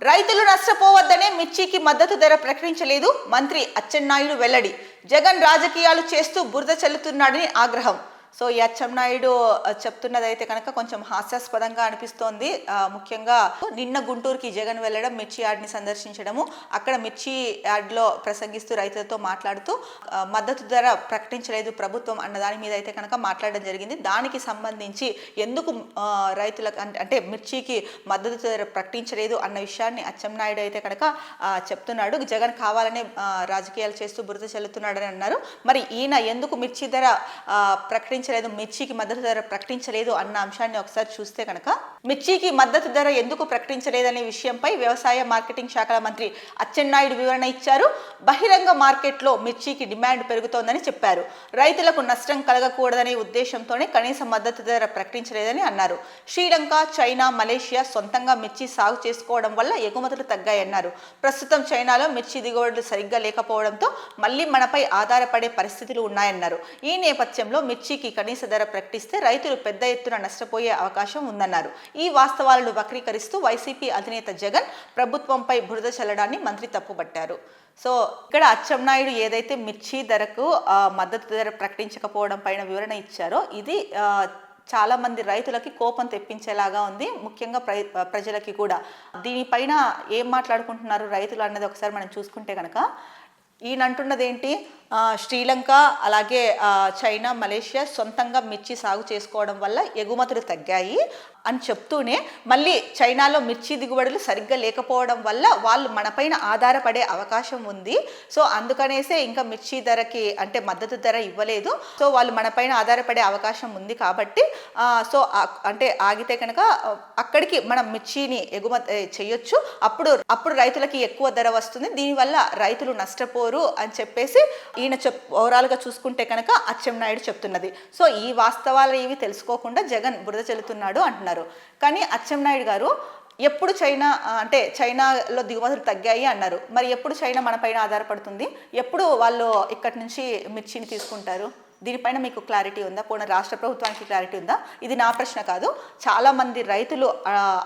రైతులు నష్టపోవద్దనే మిర్చికి మద్దతు ధర ప్రకటించలేదు మంత్రి అచ్చెన్నాయుడు వెల్లడి. జగన్ రాజకీయాలు చేస్తూ బురద చల్లుతున్నాడని ఆగ్రహం. సో ఈ అచ్చెన్నాయుడు చెప్తున్నదైతే కనుక కొంచెం హాస్యాస్పదంగా అనిపిస్తోంది. ముఖ్యంగా నిన్న గుంటూరుకి జగన్ వెళ్ళడం, మిర్చి యార్డ్ని సందర్శించడము, అక్కడ మిర్చి యార్డ్లో ప్రసంగిస్తూ రైతులతో మాట్లాడుతూ మద్దతు ధర ప్రకటించలేదు ప్రభుత్వం అన్న దాని మీద అయితే కనుక మాట్లాడడం జరిగింది. దానికి సంబంధించి ఎందుకు రైతులకు అంటే మిర్చికి మద్దతు ధర ప్రకటించలేదు అన్న విషయాన్ని అచ్చెన్నాయుడు అయితే కనుక చెప్తున్నాడు. జగన్ కావాలనే రాజకీయాలు చేస్తూ బురద చల్లుతున్నాడని అన్నారు. మరి ఈయన ఎందుకు మిర్చి ధర మిర్చికి మద్దతు ధర ప్రకటించలేదు అన్న అంశాన్ని ఒకసారి చూస్తే కనుక, మిర్చికి మద్దతు ధర ఎందుకు ప్రకటించలేదనే విషయంపై వ్యవసాయ మార్కెటింగ్ శాఖల మంత్రి అచ్చెన్నాయుడు వివరణ ఇచ్చారు. బహిరంగ మార్కెట్లో మిర్చికి డిమాండ్ పెరుగుతోందని చెప్పారు. రైతులకు నష్టం కలగకూడదనే ఉద్దేశంతోనే కనీస మద్దతు ధర ప్రకటించలేదని అన్నారు. శ్రీలంక, చైనా, మలేషియా సొంతంగా మిర్చి సాగు చేసుకోవడం వల్ల ఎగుమతులు తగ్గాయన్నారు. ప్రస్తుతం చైనాలో మిర్చి దిగుబడులు సరిగ్గా లేకపోవడంతో మళ్లీ మనపై ఆధారపడే పరిస్థితులు ఉన్నాయన్నారు. ఈ నేపథ్యంలో మిర్చికి కనీస ధర ప్రకటిస్తే రైతులు పెద్ద ఎత్తున నష్టపోయే అవకాశం ఉందన్నారు. ఈ వాస్తవాలను వక్రీకరిస్తూ వైసీపీ అధినేత జగన్ ప్రభుత్వంపై బురద చల్లడాన్ని మంత్రి తప్పుపట్టారు. సో ఇక్కడ అచ్చెన్నాయుడు ఏదైతే మిర్చి ధరకు మద్దతు ధర ప్రకటించకపోవడం పైన వివరణ ఇచ్చారో ఇది చాలా మంది రైతులకి కోపం తెప్పించేలాగా ఉంది, ముఖ్యంగా ప్రజలకి కూడా. దీనిపైన ఏం మాట్లాడుకుంటున్నారు రైతులు అన్నది ఒకసారి మనం చూసుకుంటే కనుక, ఈయన అంటున్నది ఏంటి, శ్రీలంక అలాగే చైనా, మలేషియా సొంతంగా మిర్చి సాగు చేసుకోవడం వల్ల ఎగుమతులు తగ్గాయి అని చెప్తూనే మళ్ళీ చైనాలో మిర్చి దిగుబడులు సరిగ్గా లేకపోవడం వల్ల వాళ్ళు మనపైన ఆధారపడే అవకాశం ఉంది. సో అందుకనేసే ఇంకా మిర్చి ధరకి అంటే మద్దతు ధర ఇవ్వలేదు. సో వాళ్ళు మనపైన ఆధారపడే అవకాశం ఉంది కాబట్టి సో అంటే ఆగితే కనుక అక్కడికి మనం మిర్చిని ఎగుమతి చేయొచ్చు, అప్పుడు రైతులకి ఎక్కువ ధర వస్తుంది, దీనివల్ల రైతులు నష్టపోరు అని చెప్పేసి ఈయన ఓవరాల్గా చూసుకుంటే కనుక అచ్చెన్నాయుడు చెప్తున్నది. సో ఈ వాస్తవాలు ఇవి తెలుసుకోకుండా జగన్ బురద చెల్లుతున్నాడు అంటున్నారు. కానీ అచ్చెన్నాయుడు గారు ఎప్పుడు చైనాలో దిగుమతులు తగ్గాయి అన్నారు. మరి ఎప్పుడు చైనా మన పైన ఆధారపడుతుంది, ఎప్పుడు వాళ్ళు ఇక్కడి నుంచి మిర్చిని తీసుకుంటారు? దీనిపైన మీకు క్లారిటీ ఉందా? పోనీ రాష్ట్ర ప్రభుత్వానికి క్లారిటీ ఉందా? ఇది నా ప్రశ్న కాదు, చాలామంది రైతులు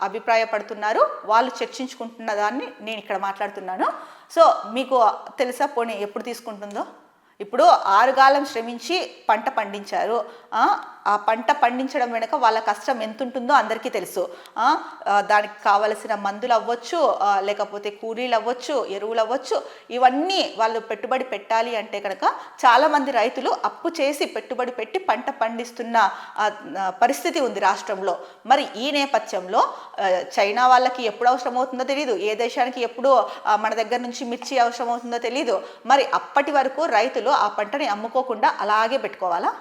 అభిప్రాయపడుతున్నారు, వాళ్ళు చర్చించుకుంటున్న దాన్ని నేను ఇక్కడ మాట్లాడుతున్నాను. సో మీకు తెలుసా పోనీ ఎప్పుడు తీసుకుంటుందో? ఇప్పుడు 6 కాలం శ్రమించి పంట పండించారు. ఆ పంట పండించడం వెనుక వాళ్ళ కష్టం ఎంత ఉంటుందో అందరికీ తెలుసు. దానికి కావలసిన మందులు అవ్వచ్చు, లేకపోతే కూలీలు అవ్వచ్చు, ఎరువులు అవ్వచ్చు, ఇవన్నీ వాళ్ళు పెట్టుబడి పెట్టాలి అంటే కనుక చాలామంది రైతులు అప్పు చేసి పెట్టుబడి పెట్టి పంట పండిస్తున్న పరిస్థితి ఉంది రాష్ట్రంలో. మరి ఈ నేపథ్యంలో చైనా వాళ్ళకి ఎప్పుడు అవసరం అవుతుందో తెలియదు, ఏ దేశానికి ఎప్పుడు మన దగ్గర నుంచి మిర్చి అవసరం అవుతుందో తెలియదు. మరి అప్పటి వరకు రైతులు ఆ పంటని అమ్ముకోకుండా అలాగే పెట్టుకోవాలా?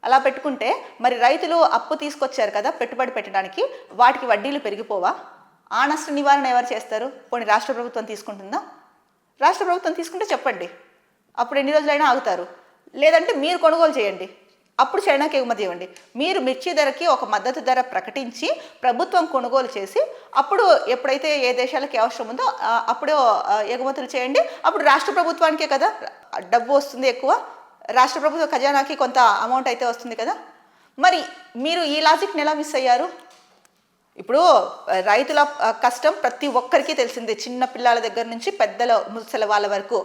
అలా పెట్టుకుంటే మరి రైతులు అప్పు తీసుకొచ్చారు కదా పెట్టుబడి పెట్టడానికి, వాటికి వడ్డీలు పెరిగిపోవా? ఆ నష్ట నివారణ ఎవరు చేస్తారు? పోనీ రాష్ట్ర ప్రభుత్వం తీసుకుంటుందా? రాష్ట్ర ప్రభుత్వం తీసుకుంటే చెప్పండి, అప్పుడు ఎన్ని రోజులైనా ఆగుతారు. లేదంటే మీరు కొనుగోలు చేయండి, అప్పుడు చైనాకి ఎగుమతి ఇవ్వండి. మీరు మిర్చి ధరకి ఒక మద్దతు ధర ప్రకటించి ప్రభుత్వం కొనుగోలు చేసి అప్పుడు ఎప్పుడైతే ఏ దేశాలకి అవసరం ఉందో అప్పుడు ఎగుమతులు చేయండి. అప్పుడు రాష్ట్ర ప్రభుత్వానికే కదా డబ్బు వస్తుంది ఎక్కువ, రాష్ట్ర ప్రభుత్వ ఖజానాకి కొంత అమౌంట్ అయితే వస్తుంది కదా. మరి మీరు ఈ లాజిక్ని ఎలా మిస్ అయ్యారు? ఇప్పుడు రైతుల కష్టం ప్రతి ఒక్కరికి తెలిసిందే, చిన్న పిల్లల దగ్గర నుంచి పెద్దల ముసలి వాళ్ళ వరకు.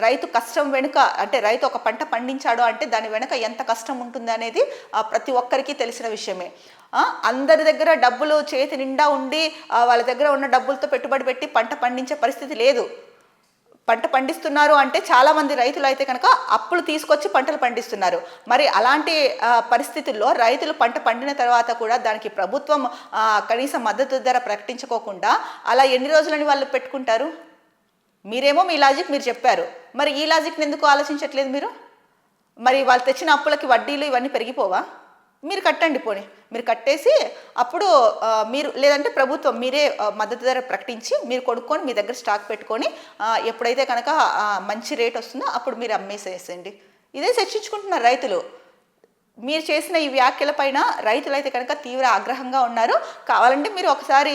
రైతు కష్టం వెనుక అంటే రైతు ఒక పంట పండించాడు అంటే దాని వెనుక ఎంత కష్టం ఉంటుంది అనేది ప్రతి ఒక్కరికి తెలిసిన విషయమే. అందరి దగ్గర డబ్బులు చేతి నిండా ఉండి వాళ్ళ దగ్గర ఉన్న డబ్బులతో పెట్టుబడి పెట్టి పంట పండించే పరిస్థితి లేదు. పంట పండిస్తున్నారు అంటే చాలామంది రైతులు అయితే కనుక అప్పులు తీసుకొచ్చి పంటలు పండిస్తున్నారు. మరి అలాంటి పరిస్థితుల్లో రైతులు పంట పండిన తర్వాత కూడా దానికి ప్రభుత్వం కనీస మద్దతు ధర ప్రకటించుకోకుండా అలా ఎన్ని రోజులని వాళ్ళు పెట్టుకుంటారు? మీరేమో మీ లాజిక్ మీరు చెప్పారు, మరి ఈ లాజిక్ని ఎందుకు ఆలోచించట్లేదు మీరు? మరి వాళ్ళు తెచ్చిన అప్పులకి వడ్డీలు ఇవన్నీ పెరిగిపోవా? మీరు కట్టండి, పోనీ మీరు కట్టేసి అప్పుడు మీరు లేదంటే ప్రభుత్వం మీరే మద్దతు ధర ప్రకటించి మీరు కొనుక్కొని మీ దగ్గర స్టాక్ పెట్టుకొని ఎప్పుడైతే కనుక మంచి రేట్ వస్తుందో అప్పుడు మీరు అమ్మేసేసేయండి. ఇదే చర్చించుకుంటున్నారు రైతులు. మీరు చేసిన ఈ వ్యాఖ్యలపైన రైతులైతే కనుక తీవ్ర ఆగ్రహంగా ఉన్నారు. కావాలంటే మీరు ఒకసారి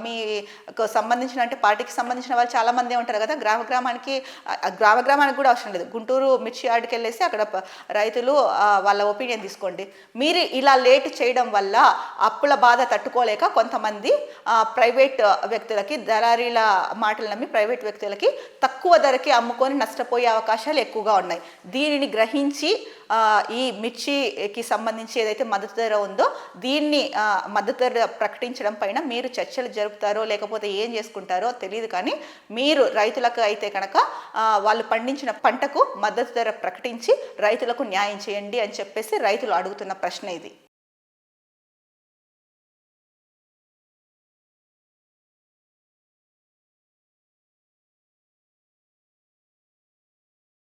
మీకు సంబంధించిన అంటే పార్టీకి సంబంధించిన వాళ్ళు చాలా మందే ఉంటారు కదా, గ్రామానికి కూడా అవసరం లేదు, గుంటూరు మిర్చి యార్డ్కి వెళ్ళేసి అక్కడ రైతులు వాళ్ళ ఒపీనియన్ తీసుకోండి. మీరు ఇలా లేట్ చేయడం వల్ల అప్పుల బాధ తట్టుకోలేక కొంతమంది ప్రైవేట్ వ్యక్తులకి, దళారీల మాటలు నమ్మి ప్రైవేట్ వ్యక్తులకి తక్కువ ధరకి అమ్ముకొని నష్టపోయే అవకాశాలు ఎక్కువగా ఉన్నాయి. దీనిని గ్రహించి ఈ మిర్చికి సంబంధించి ఏదైతే మద్దతు ధర ఉందో దీన్ని మద్దతు ధర ప్రకటించడం పైన మీరు చర్చలు జరుపుతారో లేకపోతే ఏం చేసుకుంటారో తెలియదు, కానీ మీరు రైతులకు అయితే కనుక వాళ్ళు పండించిన పంటకు మద్దతు ధర ప్రకటించి రైతులకు న్యాయం చేయండి అని చెప్పేసి రైతులు అడుగుతున్న ప్రశ్న ఇది.